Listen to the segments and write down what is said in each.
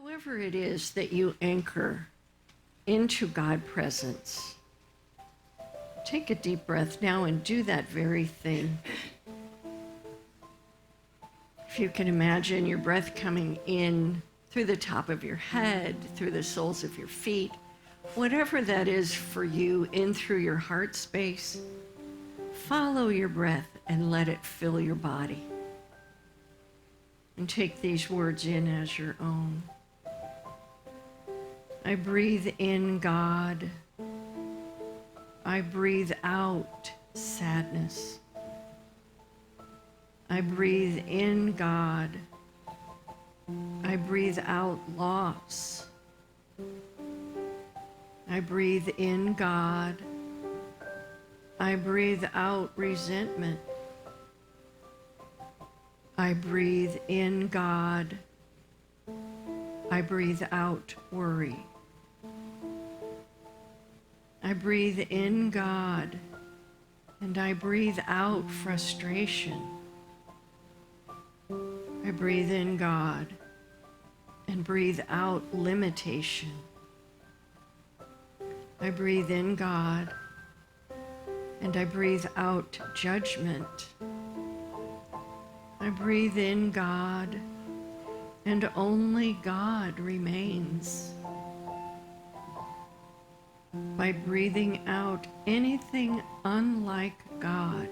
However it is that you anchor into God presence, take a deep breath now and do that very thing. If you can imagine your breath coming in through the top of your head, through the soles of your feet, whatever that is for you, in through your heart space, follow your breath and let it fill your body. And take these words in as your own. I breathe in God. I breathe out sadness. I breathe in God. I breathe out loss. I breathe in God. I breathe out resentment. I breathe in God. I breathe out worry. I breathe in God, and I breathe out frustration. I breathe in God and breathe out limitation. I breathe in God and I breathe out judgment. I breathe in God and only God remains. By breathing out anything unlike God,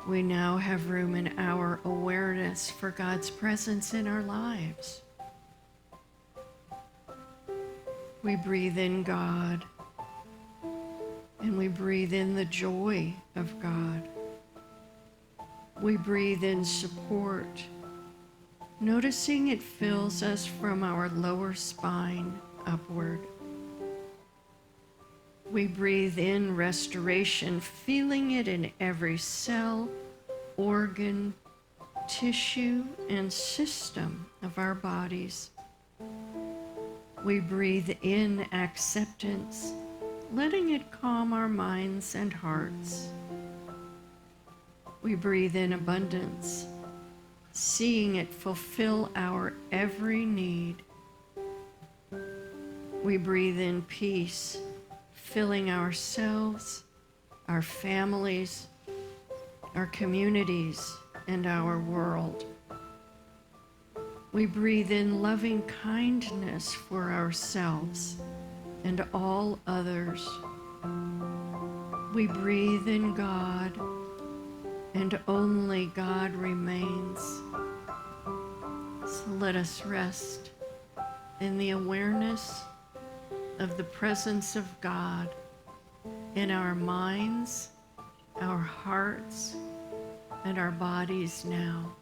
we now have room in our awareness for God's presence in our lives. We breathe in God, and we breathe in the joy of God. We breathe in support, noticing it fills us from our lower spine upward. We breathe in restoration, feeling it in every cell, organ, tissue, and system of our bodies. We breathe in acceptance, letting it calm our minds and hearts. We breathe in abundance, seeing it fulfill our every need. We breathe in peace, filling ourselves, our families, our communities, and our world. We breathe in loving kindness for ourselves and all others. We breathe in God, and only God remains. So let us rest in the awareness of the presence of God in our minds, our hearts, and our bodies now.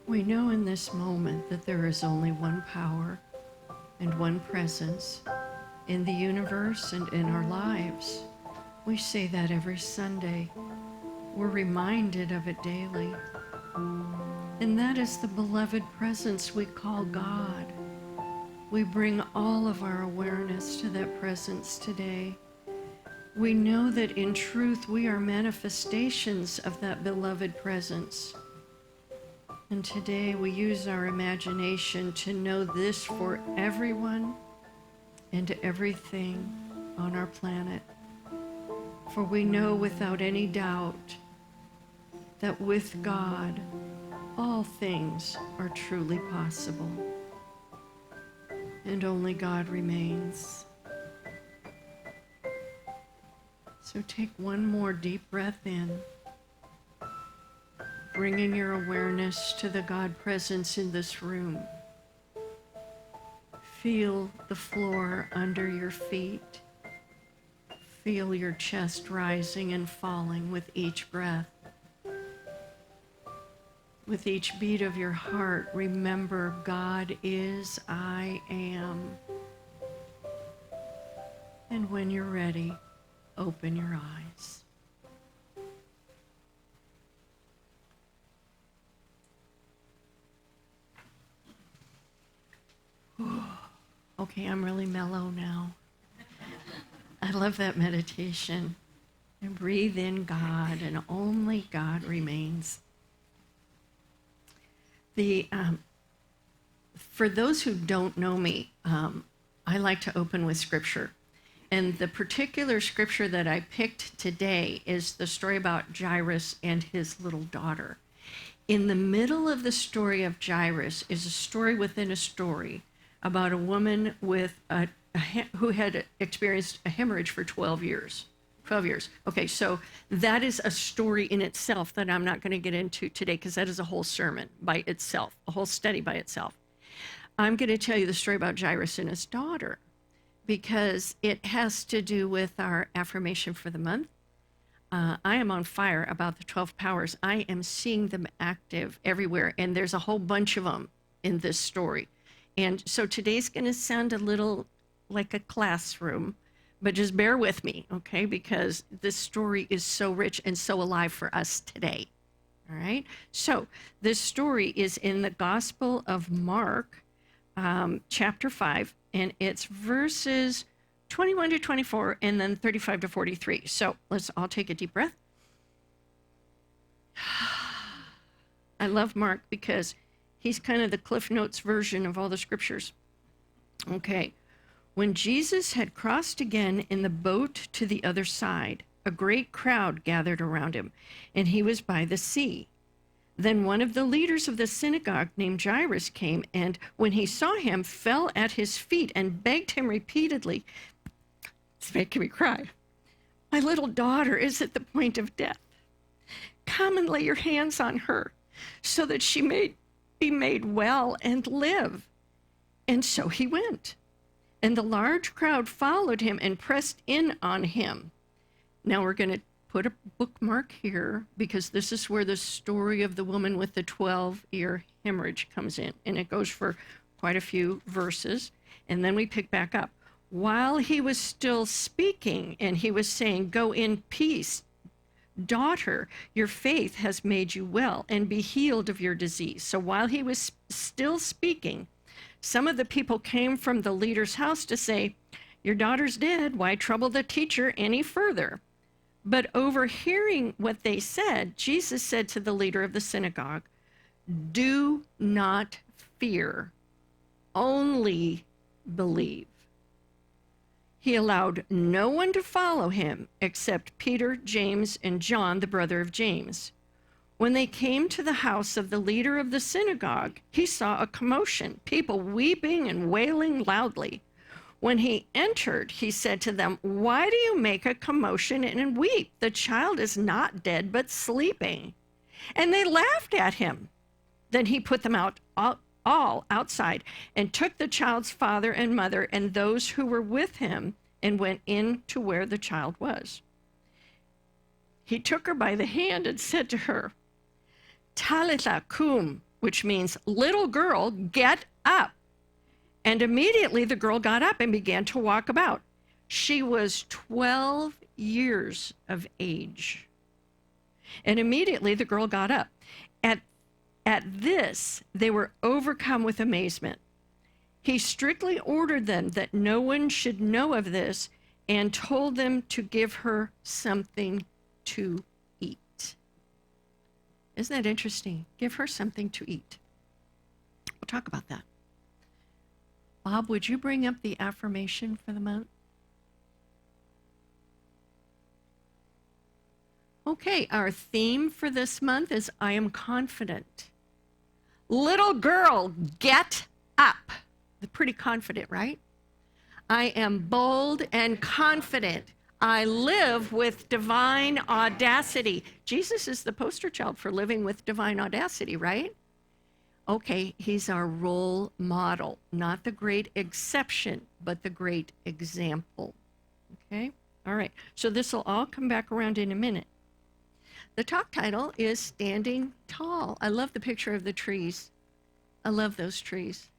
We know in this moment that there is only one power and one presence in the universe and in our lives. We say that every Sunday. We're reminded of it daily. And that is the beloved presence we call God. We bring all of our awareness to that presence today. We know that in truth we are manifestations of that beloved presence. And today we use our imagination to know this for everyone and everything on our planet. For we know without any doubt that with God, all things are truly possible. And only God remains. So take one more deep breath in, bringing your awareness to the God presence in this room. Feel the floor under your feet. Feel your chest rising and falling with each breath. With each beat of your heart, remember God is I am. And when you're ready, open your eyes. Okay, I'm really mellow now. I love that meditation. And breathe in God, and only God remains. For those who don't know me, I like to open with scripture. And the particular scripture that I picked today is the story about Jairus and his little daughter. In the middle of the story of Jairus is a story within a story about a woman with who had experienced a hemorrhage for 12 years. 12 years. Okay, so that is a story in itself that I'm not going to get into today because that is a whole sermon by itself, a whole study by itself. I'm going to tell you the story about Jairus and his daughter because it has to do with our affirmation for the month. I am on fire about the 12 powers. I am seeing them active everywhere, and there's a whole bunch of them in this story. And so today's going to sound a little like a classroom, but just bear with me, okay? Because this story is so rich and so alive for us today, all right? So this story is in the Gospel of Mark, chapter 5, and it's verses 21 to 24, and then 35 to 43. So let's all take a deep breath. I love Mark because he's kind of the Cliff Notes version of all the scriptures. Okay. When Jesus had crossed again in the boat to the other side, a great crowd gathered around him, and he was by the sea. Then one of the leaders of the synagogue named Jairus came, and when he saw him, fell at his feet and begged him repeatedly, "It's making me cry. My little daughter is at the point of death. Come and lay your hands on her so that she may be made well and live." And so he went. And the large crowd followed him and pressed in on him. Now we're going to put a bookmark here because this is where the story of the woman with the 12-year hemorrhage comes in. And it goes for quite a few verses. And then we pick back up. While he was still speaking and he was saying, "Go in peace, daughter, your faith has made you well, and be healed of your disease." So while he was still speaking, some of the people came from the leader's house to say, "Your daughter's dead. Why trouble the teacher any further?" But overhearing what they said, Jesus said to the leader of the synagogue, "Do not fear, only believe." He allowed no one to follow him except Peter, James, and John, the brother of James. When they came to the house of the leader of the synagogue, he saw a commotion, people weeping and wailing loudly. When he entered, he said to them, "Why do you make a commotion and weep? The child is not dead, but sleeping." And they laughed at him. Then he put them out all outside and took the child's father and mother and those who were with him and went in to where the child was. He took her by the hand and said to her, "Talitha cum," which means, "Little girl, get up." And immediately the girl got up and began to walk about. She was 12 years of age. And immediately the girl got up. At this, they were overcome with amazement. He strictly ordered them that no one should know of this and told them to give her something to eat. Isn't that interesting? Give her something to eat. We'll talk about that. Bob, would you bring up the affirmation for the month? Okay, our theme for this month is I am confident. Little girl, get up. Pretty confident, right? I am bold and confident. I live with divine audacity. Jesus is the poster child for living with divine audacity, right? Okay, he's our role model, not the great exception, but the great example. Okay? All right, so this will all come back around in a minute. The talk title is Standing Tall. I love the picture of the trees. I love those trees.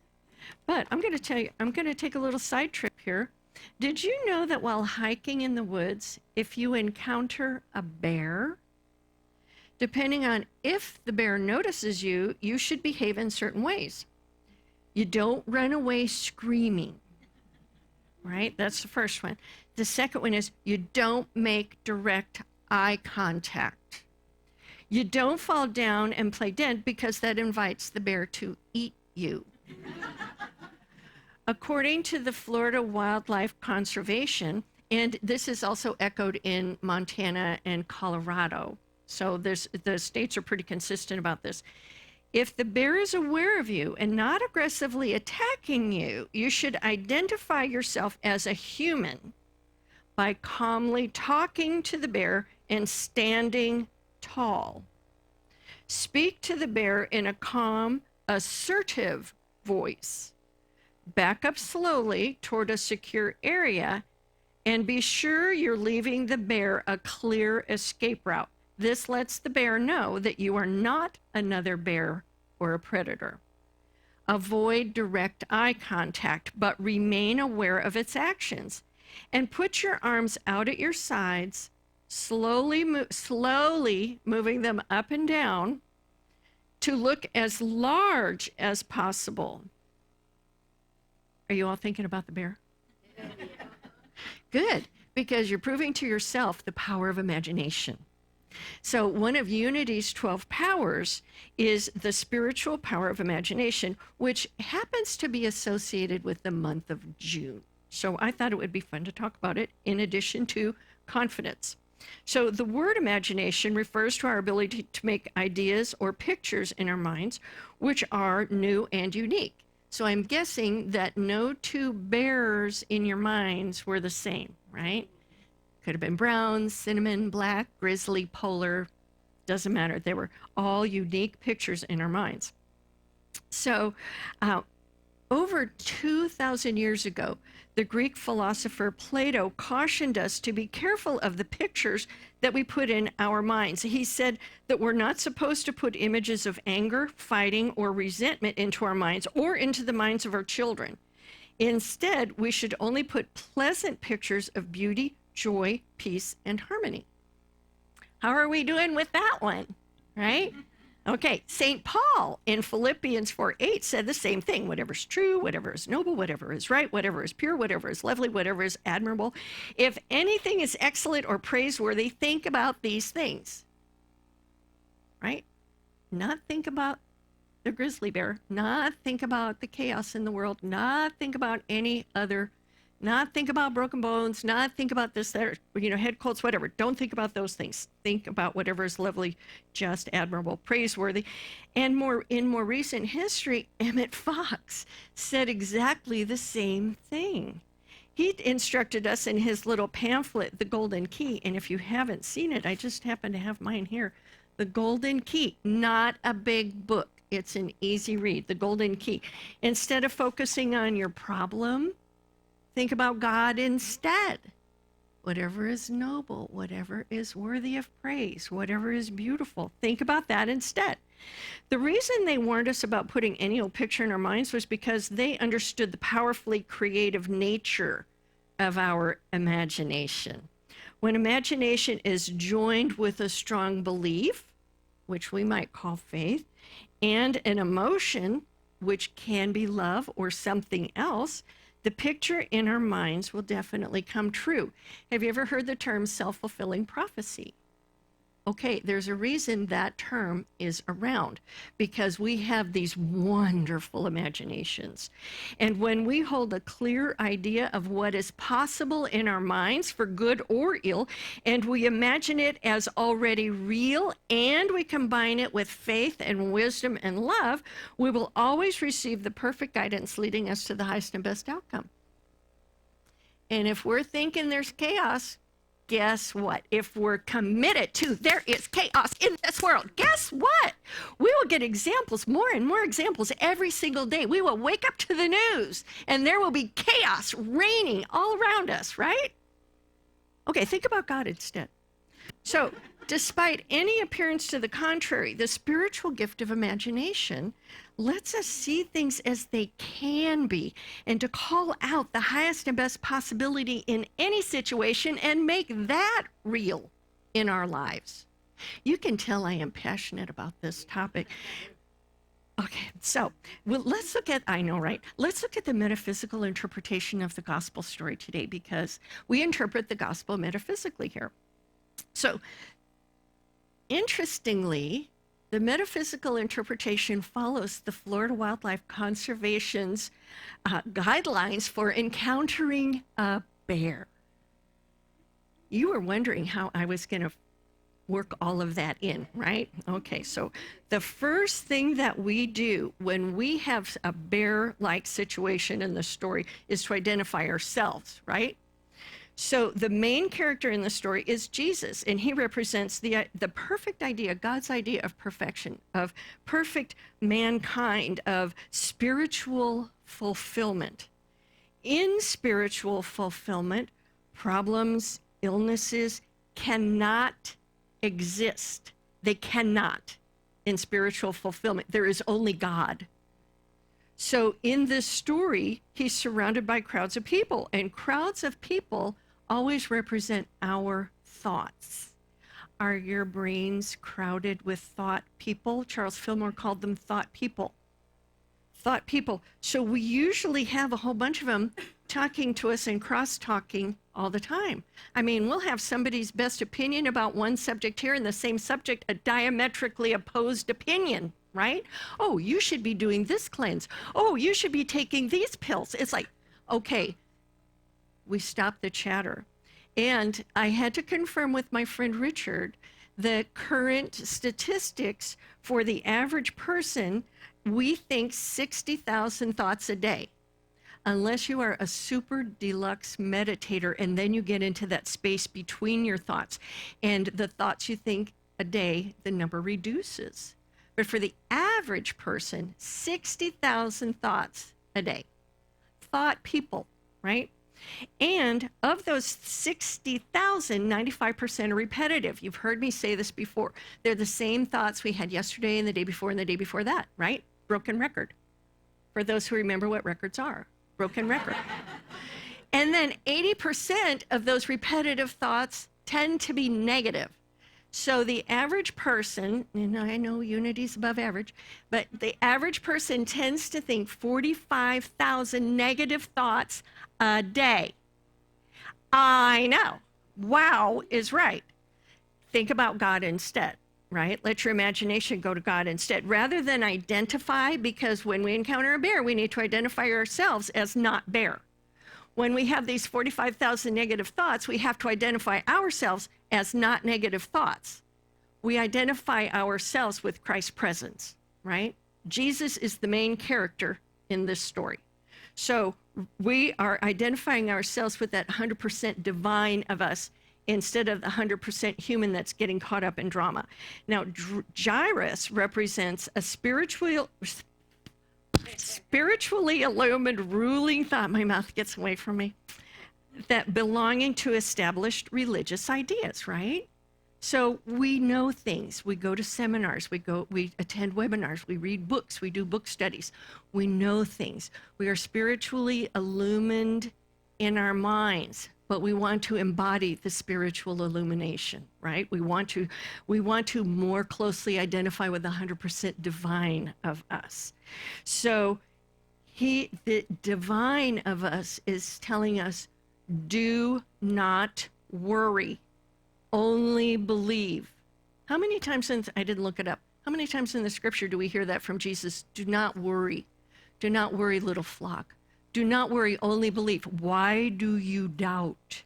But I'm going to tell you, I'm going to take a little side trip here. Did you know that while hiking in the woods, if you encounter a bear, depending on if the bear notices you, you should behave in certain ways. You don't run away screaming, right? That's the first one. The second one is you don't make direct eye contact. You don't fall down and play dead because that invites the bear to eat you. According to the Florida Wildlife Conservation, and this is also echoed in Montana and Colorado, so the states are pretty consistent about this. If the bear is aware of you and not aggressively attacking you, you should identify yourself as a human by calmly talking to the bear and standing tall. Speak to the bear in a calm, assertive voice. Back up slowly toward a secure area and be sure you're leaving the bear a clear escape route. This lets the bear know that you are not another bear or a predator. Avoid direct eye contact, but remain aware of its actions. And put your arms out at your sides, slowly moving them up and down to look as large as possible. Are you all thinking about the bear? Good, because you're proving to yourself the power of imagination. So one of Unity's 12 powers is the spiritual power of imagination, which happens to be associated with the month of June. So I thought it would be fun to talk about it in addition to confidence. So the word imagination refers to our ability to make ideas or pictures in our minds, which are new and unique. So I'm guessing that no two bears in your minds were the same, right? Could have been brown, cinnamon, black, grizzly, polar, doesn't matter. They were all unique pictures in our minds. So over 2,000 years ago, the Greek philosopher Plato cautioned us to be careful of the pictures that we put in our minds. He said that we're not supposed to put images of anger, fighting, or resentment into our minds or into the minds of our children. Instead, we should only put pleasant pictures of beauty, joy, peace, and harmony. How are we doing with that one, right? Okay, St. Paul in Philippians 4:8 said the same thing. Whatever is true, whatever is noble, whatever is right, whatever is pure, whatever is lovely, whatever is admirable. If anything is excellent or praiseworthy, think about these things, right? Not think about the grizzly bear, not think about the chaos in the world, not think about any other, not think about broken bones, not think about this, that, head colds, whatever. Don't think about those things. Think about whatever is lovely, just, admirable, praiseworthy. And in more recent history, Emmett Fox said exactly the same thing. He instructed us in his little pamphlet, The Golden Key. And if you haven't seen it, I just happen to have mine here. The Golden Key, not a big book. It's an easy read, The Golden Key. Instead of focusing on your problem, think about God instead. Whatever is noble, whatever is worthy of praise, whatever is beautiful, think about that instead. The reason they warned us about putting any old picture in our minds was because they understood the powerfully creative nature of our imagination. When imagination is joined with a strong belief, which we might call faith, and an emotion, which can be love or something else, the picture in our minds will definitely come true. Have you ever heard the term self-fulfilling prophecy? Okay, there's a reason that term is around, because we have these wonderful imaginations. And when we hold a clear idea of what is possible in our minds for good or ill, and we imagine it as already real, and we combine it with faith and wisdom and love, we will always receive the perfect guidance leading us to the highest and best outcome. And if we're thinking there's chaos, guess what? If we're committed to there is chaos in this world, guess what? We will get examples, more and more examples every single day. We will wake up to the news and there will be chaos reigning all around us, right? Okay, think about God instead. So Despite any appearance to the contrary, the spiritual gift of imagination lets us see things as they can be and to call out the highest and best possibility in any situation and make that real in our lives. You can tell I am passionate about this topic. Okay, so let's look at, I know, right? Let's look at the metaphysical interpretation of the gospel story today, because we interpret the gospel metaphysically here. So, interestingly, the metaphysical interpretation follows the Florida Wildlife Conservation's guidelines for encountering a bear. You were wondering how I was going to work all of that in, right? Okay, so the first thing that we do when we have a bear-like situation in the story is to identify ourselves, right? So the main character in the story is Jesus, and he represents the perfect idea, God's idea of perfection, of perfect mankind, of spiritual fulfillment. In spiritual fulfillment, problems, illnesses cannot exist. They cannot in spiritual fulfillment. There is only God. So in this story, he's surrounded by crowds of people, and crowds of people always represent our thoughts. Are your brains crowded with thought people? Charles Fillmore called them thought people. Thought people. So we usually have a whole bunch of them talking to us and cross-talking all the time. I mean, we'll have somebody's best opinion about one subject here and the same subject, a diametrically opposed opinion, right? Oh, you should be doing this cleanse. Oh, you should be taking these pills. It's like, okay, we stopped the chatter. And I had to confirm with my friend Richard the current statistics for the average person. We think 60,000 thoughts a day, unless you are a super deluxe meditator, and then you get into that space between your thoughts. And the thoughts you think a day, the number reduces. But for the average person, 60,000 thoughts a day. Thought people, right? And of those 60,000, 95% are repetitive. You've heard me say this before. They're the same thoughts we had yesterday and the day before and the day before that, right? Broken record. For those who remember what records are. Broken record. And then 80% of those repetitive thoughts tend to be negative. So the average person, and I know unity's above average, but the average person tends to think 45,000 negative thoughts a day. I know. Wow is right. Think about God instead, right? Let your imagination go to God instead. Rather than identify, because when we encounter a bear, we need to identify ourselves as not bear. When we have these 45,000 negative thoughts, we have to identify ourselves as not negative thoughts. We identify ourselves with Christ's presence, right? Jesus is the main character in this story. So we are identifying ourselves with that 100% divine of us instead of the 100% human that's getting caught up in drama. Now, Jairus represents a spiritually illumined ruling thought, my mouth gets away from me, that belonging to established religious ideas, right? So we know things. We go to seminars, we attend webinars, we read books, we do book studies. We know things. We are spiritually illumined in our minds, but we want to embody the spiritual illumination, right? We want to more closely identify with the 100% divine of us. So the divine of us is telling us, do not worry, only believe. How many times I didn't look it up. How many times in the scripture do we hear that from Jesus? Do not worry. Do not worry, little flock. Do not worry, only believe. Why do you doubt?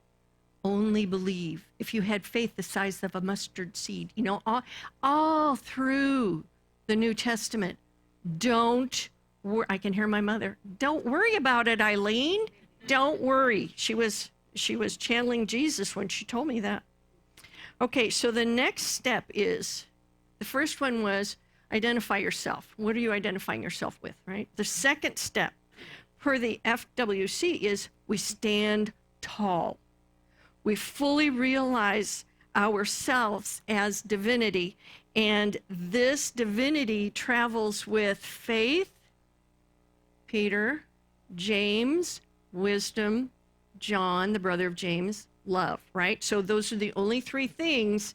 Only believe. If you had faith the size of a mustard seed, all through the New Testament, don't worry. I can hear my mother. Don't worry about it, Eileen. Don't worry. She was channeling Jesus when she told me that. Okay, so the next step is, the first one was identify yourself. What are you identifying yourself with, right? The second step per the FWC is we stand tall. We fully realize ourselves as divinity. And this divinity travels with faith, Peter, James, wisdom, John, the brother of James, love, right? So those are the only three things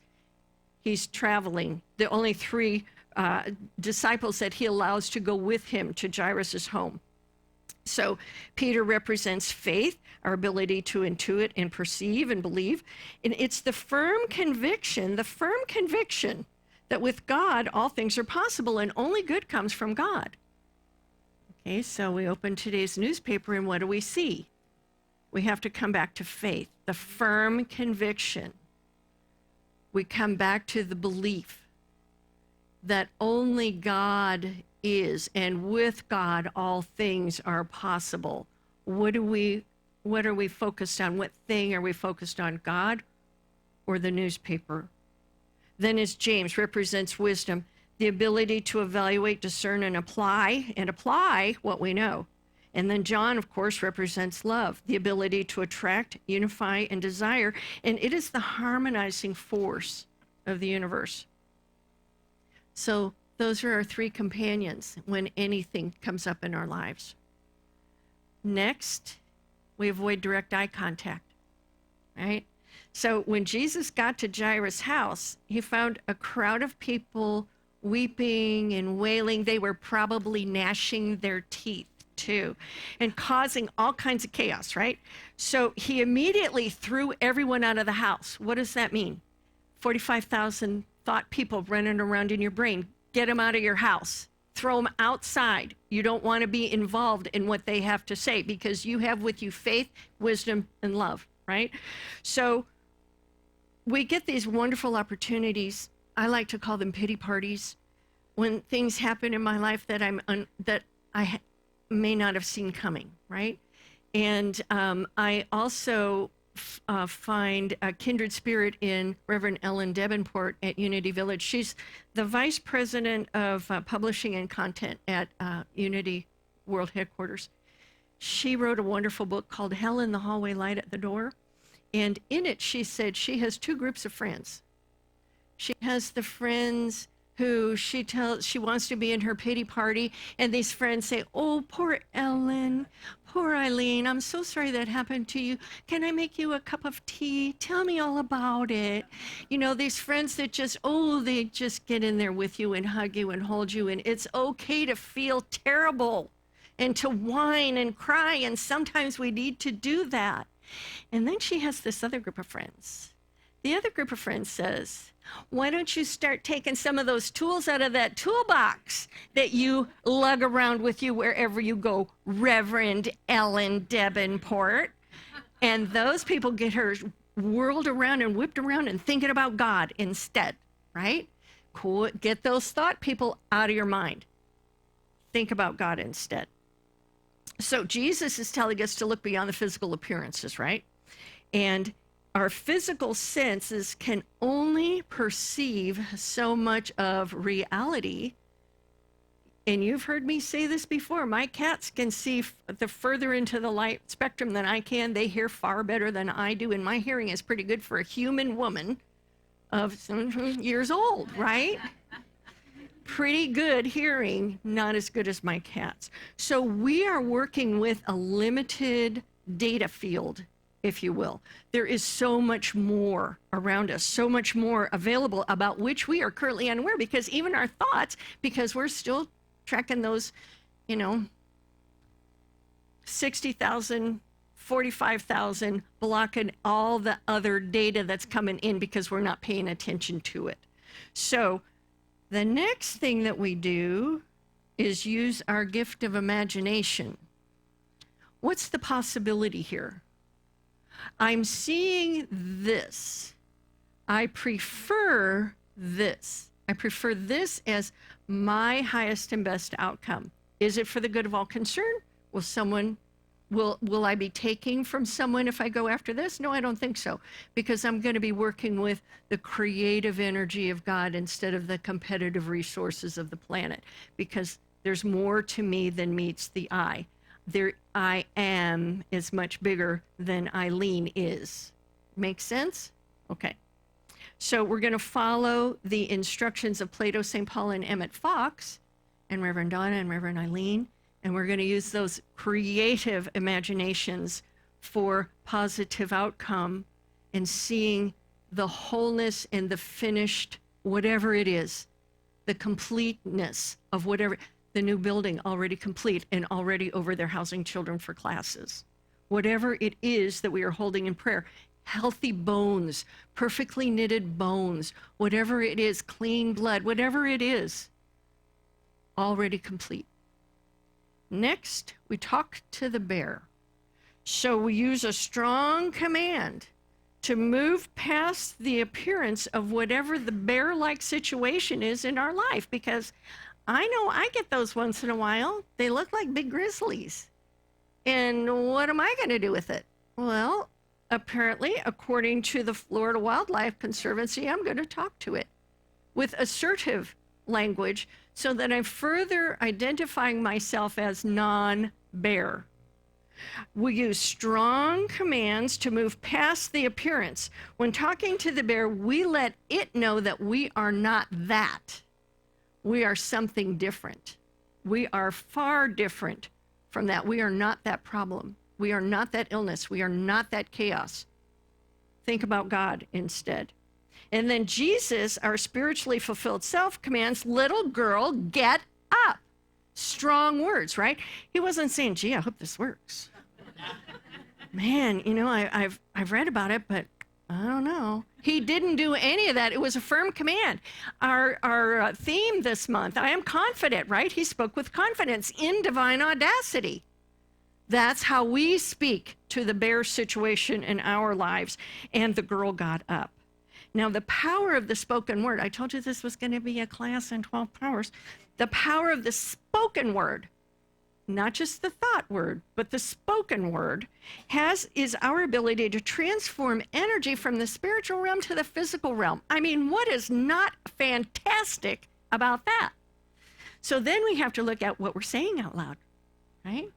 he's traveling, the only three disciples that he allows to go with him to Jairus' home. So Peter represents faith, our ability to intuit and perceive and believe. And it's the firm conviction that with God, all things are possible and only good comes from God. Okay, so we open today's newspaper and what do we see? We have to come back to faith, the firm conviction. We come back to the belief that only God is, and with God, all things are possible. What are we focused on? What thing are we focused on, God or the newspaper? Then as James represents wisdom, the ability to evaluate, discern, and apply what we know. And then John, of course, represents love, the ability to attract, unify, and desire. And it is the harmonizing force of the universe. So those are our three companions when anything comes up in our lives. Next, we avoid direct eye contact, right? So when Jesus got to Jairus' house, he found a crowd of people weeping and wailing. They were probably gnashing their teeth too, and causing all kinds of chaos, right? So he immediately threw everyone out of the house. What does that mean? 45,000 thought people running around in your brain. Get them out of your house. Throw them outside. You don't want to be involved in what they have to say because you have with you faith, wisdom, and love, right? So we get these wonderful opportunities. I like to call them pity parties when things happen in my life that I may not have seen coming, right? And I also find a kindred spirit in Reverend Ellen Davenport at Unity Village. She's the vice president of publishing and content at Unity World Headquarters. She wrote a wonderful book called Hell in the Hallway, Light at the Door. And in it, she said she has two groups of friends. She has the friends who she wants to be in her pity party, and these friends say, "Oh, poor Ellen, poor Eileen, I'm so sorry that happened to you. Can I make you a cup of tea? Tell me all about it." You know, these friends that they just get in there with you and hug you and hold you, and it's okay to feel terrible and to whine and cry, and sometimes we need to do that. And then she has this other group of friends. The other group of friends says, "Why don't you start taking some of those tools out of that toolbox that you lug around with you wherever you go, Reverend Ellen Davenport?" And those people get her whirled around and whipped around and thinking about God instead, right? Cool. Get those thought people out of your mind. Think about God instead. So Jesus is telling us to look beyond the physical appearances, right? And our physical senses can only perceive so much of reality. And you've heard me say this before. My cats can see the further into the light spectrum than I can. They hear far better than I do. And my hearing is pretty good for a human woman of some years old, right? Pretty good hearing, not as good as my cats. So we are working with a limited data field, if you will. There is so much more around us, so much more available about which we are currently unaware, because even our thoughts, because we're still tracking those, 60,000, 45,000, blocking all the other data that's coming in because we're not paying attention to it. So the next thing that we do is use our gift of imagination. What's the possibility here? I'm seeing this. I prefer this. I prefer this as my highest and best outcome. Is it for the good of all concerned? Will I be taking from someone if I go after this? No, I don't think so, because I'm going to be working with the creative energy of God instead of the competitive resources of the planet, because there's more to me than meets the eye. I am is much bigger than Eileen is. Make sense? Okay. So we're going to follow the instructions of Plato, St. Paul, and Emmett Fox, and Reverend Donna and Reverend Eileen, and we're going to use those creative imaginations for positive outcome and seeing the wholeness and the finished, whatever it is, the completeness of whatever, the new building already complete and already over there housing children for classes. Whatever it is that we are holding in prayer, healthy bones, perfectly knitted bones, whatever it is, clean blood, whatever it is, already complete. Next, we talk to the bear. So we use a strong command to move past the appearance of whatever the bear-like situation is in our life, because I know I get those once in a while. They look like big grizzlies. And what am I going to do with it? Well, apparently, according to the Florida Wildlife Conservancy, I'm going to talk to it with assertive language so that I'm further identifying myself as non-bear. We use strong commands to move past the appearance. When talking to the bear, we let it know that we are not that. We are something different. We are far different from that. We are not that problem. We are not that illness. We are not that chaos. Think about God instead. And then Jesus, our spiritually fulfilled self, commands, little girl, get up. Strong words, right? He wasn't saying, gee, I hope this works. Man, you know, I've read about it, but I don't know. He didn't do any of that. It was a firm command. Our theme this month, I am confident, right? He spoke with confidence in divine audacity. That's how we speak to the bear situation in our lives. And the girl got up. Now, the power of the spoken word, I told you this was going to be a class in 12 powers. The power of the spoken word, not just the thought word, but the spoken word, is our ability to transform energy from the spiritual realm to the physical realm. I mean, what is not fantastic about that? So then we have to look at what we're saying out loud, right?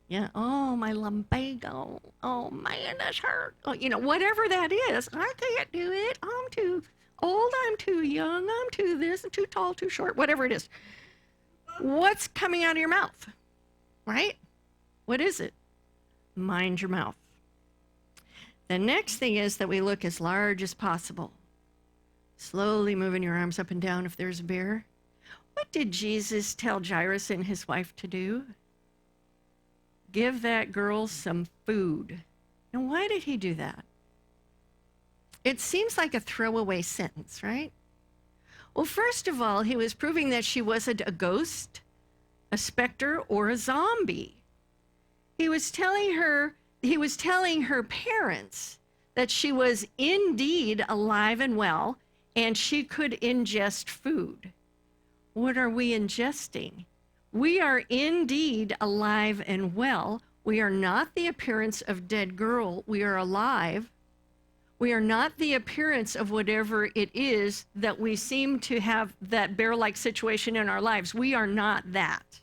Yeah, oh, my lumbago. Oh, man, this hurt. Oh, you know, whatever that is, I can't do it. I'm too old. I'm too young. I'm too this. I'm too tall, too short, whatever it is. What's coming out of your mouth, right? What is it? Mind your mouth. The next thing is that we look as large as possible. Slowly moving your arms up and down if there's a bear. What did Jesus tell Jairus and his wife to do? Give that girl some food. Now, why did he do that? It seems like a throwaway sentence, right? Well, first of all, he was proving that she wasn't a ghost, a specter, or a zombie. He was telling her parents that she was indeed alive and well, and she could ingest food. What are we ingesting? We are indeed alive and well. We are not the appearance of dead girl. We are alive. We are not the appearance of whatever it is that we seem to have that bear-like situation in our lives. We are not that.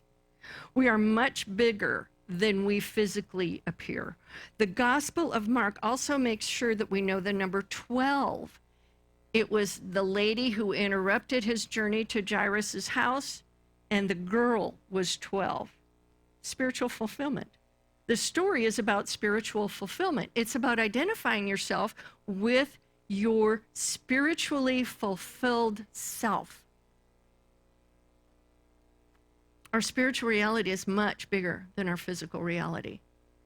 We are much bigger than we physically appear. The Gospel of Mark also makes sure that we know the number 12. It was the lady who interrupted his journey to Jairus' house, and the girl was 12. Spiritual fulfillment. The story is about spiritual fulfillment. It's about identifying yourself with your spiritually fulfilled self. Our spiritual reality is much bigger than our physical reality.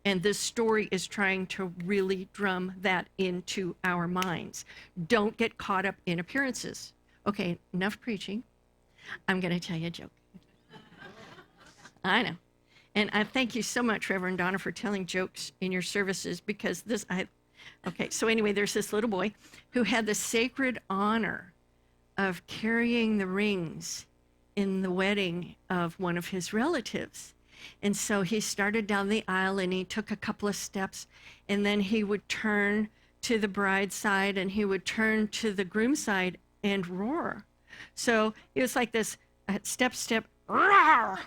And this story is trying to really drum that into our minds. Don't get caught up in appearances. Okay, enough preaching. I'm going to tell you a joke. I know. And I thank you so much, Reverend Donna, for telling jokes in your services, because okay, so anyway, there's this little boy who had the sacred honor of carrying the rings in the wedding of one of his relatives. And so he started down the aisle and he took a couple of steps, and then he would turn to the bride's side and he would turn to the groom's side and roar. So it was like this step, step, roar,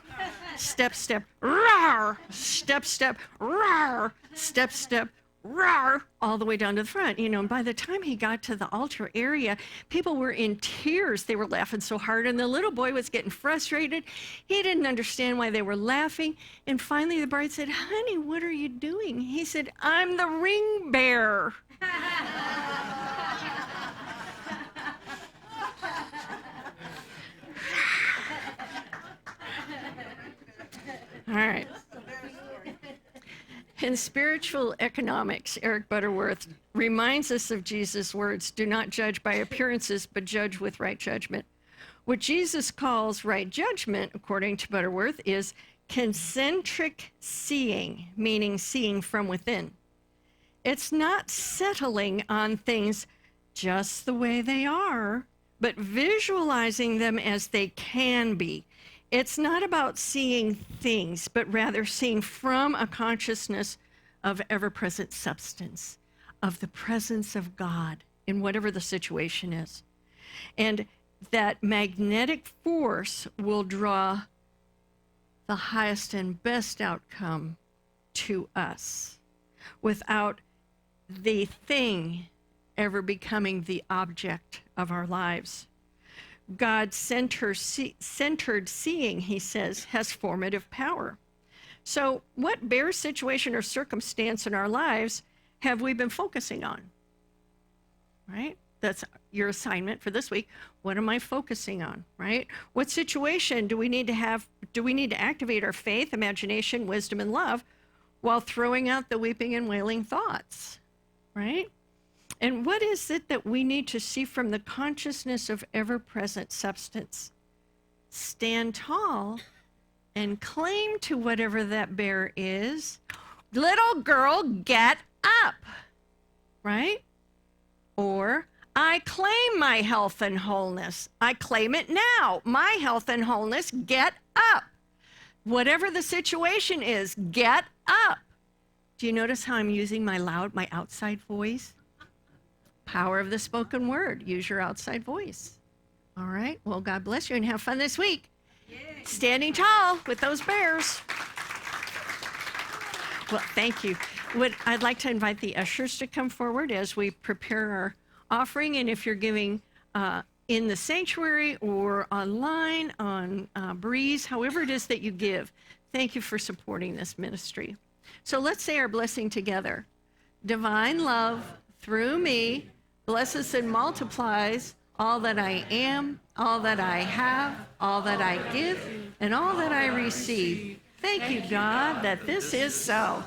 step, step, roar, step, step, roar, step, step, roar, all the way down to the front, and by the time he got to the altar area, people were in tears. They were laughing so hard, and the little boy was getting frustrated. He didn't understand why they were laughing, and finally the bride said, "Honey, what are you doing?" He said, "I'm the ring bearer." All right. In spiritual economics, Eric Butterworth reminds us of Jesus' words, "Do not judge by appearances, but judge with right judgment." What Jesus calls right judgment, according to Butterworth, is concentric seeing, meaning seeing from within. It's not settling on things just the way they are, but visualizing them as they can be. It's not about seeing things, but rather seeing from a consciousness of ever-present substance, of the presence of God in whatever the situation is. And that magnetic force will draw the highest and best outcome to us without the thing ever becoming the object of our lives. God-centered seeing, he says, has formative power. So what bare situation or circumstance in our lives have we been focusing on? Right? That's your assignment for this week. What am I focusing on, right? What situation do we need to activate our faith, imagination, wisdom, and love while throwing out the weeping and wailing thoughts, right? And what is it that we need to see from the consciousness of ever-present substance? Stand tall and claim to whatever that bear is. Little girl, get up, right? Or, I claim my health and wholeness. I claim it now. My health and wholeness, get up. Whatever the situation is, get up. Do you notice how I'm using my outside voice? Power of the spoken word. Use your outside voice. All right. Well, God bless you and have fun this week. Yay. Standing tall with those bears. Well, thank you. I'd like to invite the ushers to come forward as we prepare our offering. And if you're giving in the sanctuary or online on Breeze, however it is that you give, thank you for supporting this ministry. So let's say our blessing together. Divine love through me blesses and multiplies all that I am, all that I have, all that I give, and all that I receive. Thank you, God, that this is so.